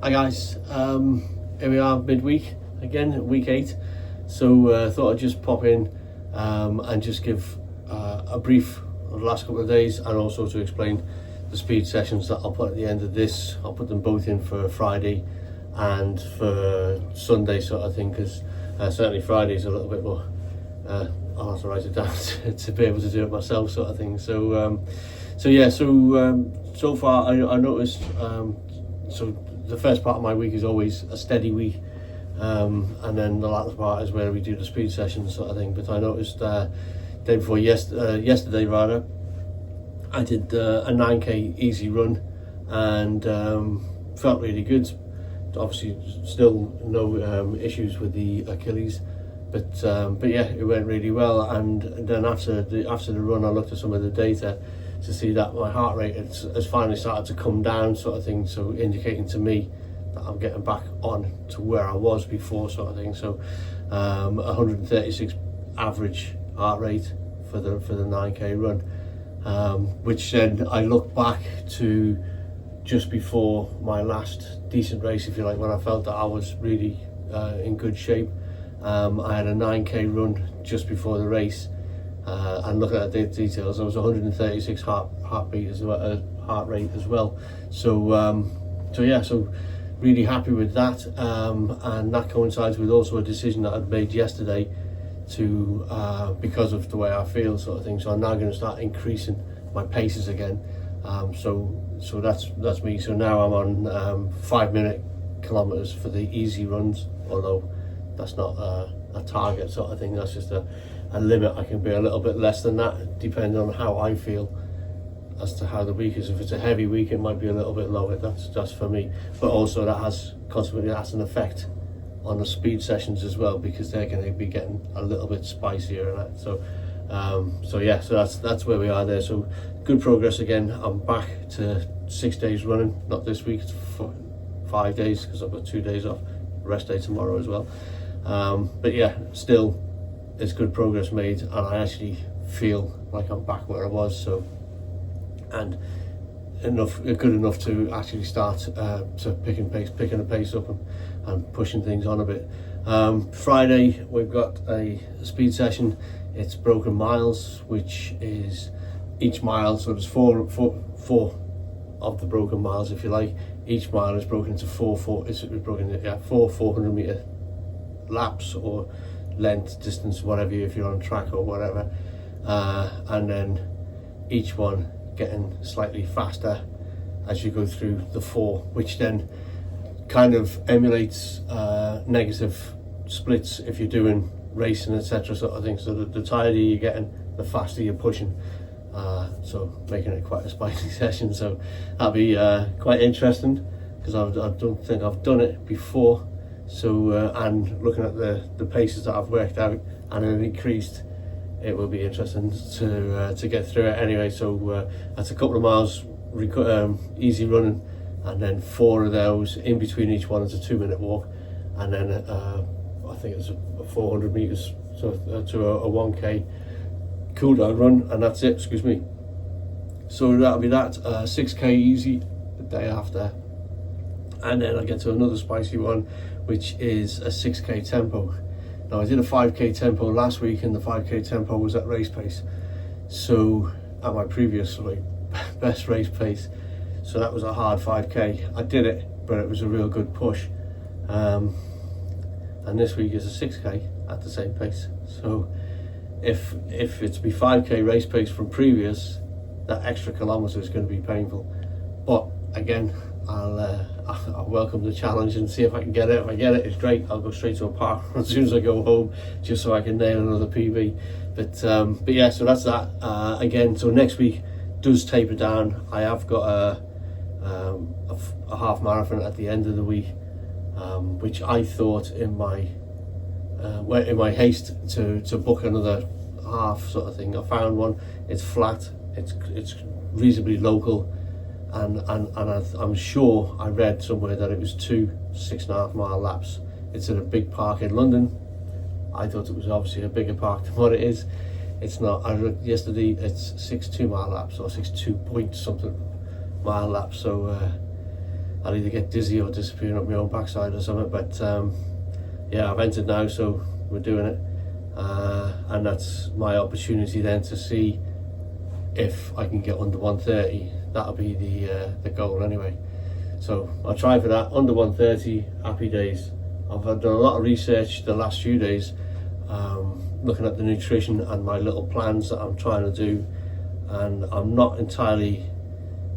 Hi guys, here we are midweek again, week 8. So thought I'd just pop in and just give a brief of the last couple of days, and also to explain the speed sessions that I'll put at the end of this. I'll put them both in for Friday and for Sunday sort of thing, because certainly Friday's a little bit more, I'll have to write it down to be able to do it myself sort of thing. So so far I noticed, so the first part of my week is always a steady week, and then the latter part is where we do the speed sessions sort of thing. But I noticed day before yesterday rather, I did a 9k easy run, and felt really good. Obviously still no issues with the Achilles, but yeah, it went really well. And then after the run, I looked at some of the data to see that my heart rate has finally started to come down sort of thing, so indicating to me that I'm getting back on to where I was before sort of thing. So 136 average heart rate for the 9k run, which then I look back to just before my last decent race, if you like, when I felt that I was really in good shape. I had a 9k run just before the race, and looking at the details, I was 136 heartbeat as well, heart rate as well. So yeah, so really happy with that, and that coincides with also a decision that I'd made yesterday to because of the way I feel sort of thing. So I'm now going to start increasing my paces again. So that's me. So now I'm on 5-minute kilometers for the easy runs, although that's not a target sort of thing. That's just a limit. I can be a little bit less than that depending on how I feel as to how the week is. If it's a heavy week, it might be a little bit lower. That's for me. But also that has consequently that's an effect on the speed sessions as well, because they're going to be getting a little bit spicier and that. So yeah, so that's where we are there. So good progress again. I'm back to 6 days running, not this week, it's 5 days because I've got 2 days off, rest day tomorrow as well. But yeah, still it's good progress made, and I actually feel like I'm back where I was. So, and good enough to actually start to picking the pace up and pushing things on a bit. Friday we've got a speed session. It's broken miles, which is each mile, so there's four of the broken miles, if you like. Each mile is broken into four 400 meter laps, or length, distance, whatever, if you're on track or whatever, and then each one getting slightly faster as you go through the 4, which then kind of emulates negative splits if you're doing racing, etc. sort of thing. So the tighter you're getting, the faster you're pushing, so making it quite a spicy session. So that'll be quite interesting, because I don't think I've done it before. So and looking at the paces that I've worked out and have increased, it will be interesting to get through it anyway. So that's a couple of miles easy running, and then 4 of those. In between each one is a 2-minute walk, and then I think it's a 400 meters to a 1k cool down run, and that's it. Excuse me. So that'll be that 6k easy the day after, and then I get to another spicy one, which is a 6k tempo. Now I did a 5k tempo last week, and the 5k tempo was at race pace, so at my previous best race pace. So that was a hard 5k. I did it, but it was a real good push. And this week is a 6k at the same pace. So if it's be 5k race pace from previous, that extra kilometre is going to be painful. But again, I'll welcome the challenge and see if I can get it. If I get it, it's great. I'll go straight to a park as soon as I go home, just so I can nail another PB. But yeah, so that's that. Again, so next week does taper down. I have got a half marathon at the end of the week, which I thought in my haste to book another half sort of thing, I found one. It's flat. It's reasonably local. And I'm sure I read somewhere that it was 2 6.5 mile laps. It's at a big park in London. I thought it was obviously a bigger park than what it is. It's not. I read yesterday it's 6 2 mile laps, or 6 2 point something mile laps. So I'll either get dizzy or disappearing up my own backside or something. But yeah, I've entered now, so we're doing it, and that's my opportunity then to see if I can get under 130. That'll be the goal anyway. So I'll try for that, under 130, happy days. I've done a lot of research the last few days, looking at the nutrition and my little plans that I'm trying to do, and I'm not entirely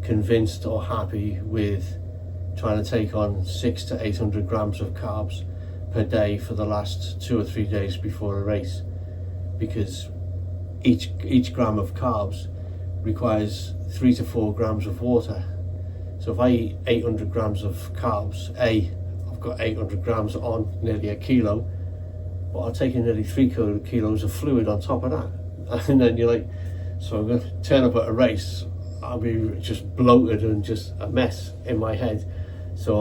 convinced or happy with trying to take on 600 to 800 grams of carbs per day for the last 2 or 3 days before a race, because each gram of carbs requires 3 to 4 grams of water. So if I eat 800 grams of carbs, I've got 800 grams on nearly a kilo, but I'll take in nearly 3 kilos of fluid on top of that. And then you're like, so I'm going to turn up at a race, I'll be just bloated and just a mess in my head. So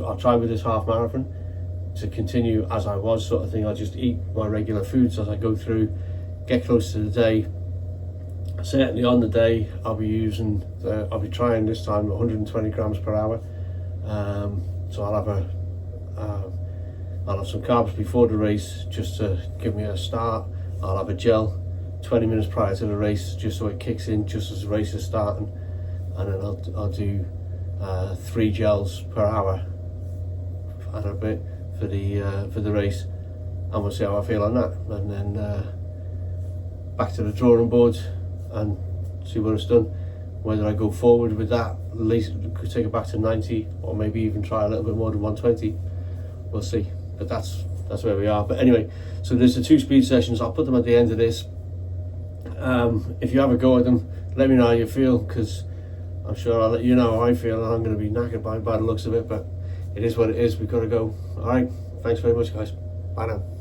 I'll try with this half marathon to continue as I was, sort of thing. I'll just eat my regular foods as I go through, get close to the day. Certainly on the day, I'll be trying this time 120 grams per hour. So I'll have some carbs before the race just to give me a start. I'll have a gel 20 minutes prior to the race just so it kicks in just as the race is starting, and then I'll do 3 gels per hour and a bit for the race, and we'll see how I feel on that, and then back to the drawing board and see what it's done. Whether I go forward with that, at least could take it back to 90, or maybe even try a little bit more than 120. We'll see. But that's where we are. But anyway, so there's the 2 speed sessions. I'll put them at the end of this. If you have a go at them, let me know how you feel, because I'm sure I'll let you know how I feel, and I'm going to be knackered by the looks of it, but it is what it is. We've got to go. All right, thanks very much, guys. Bye now.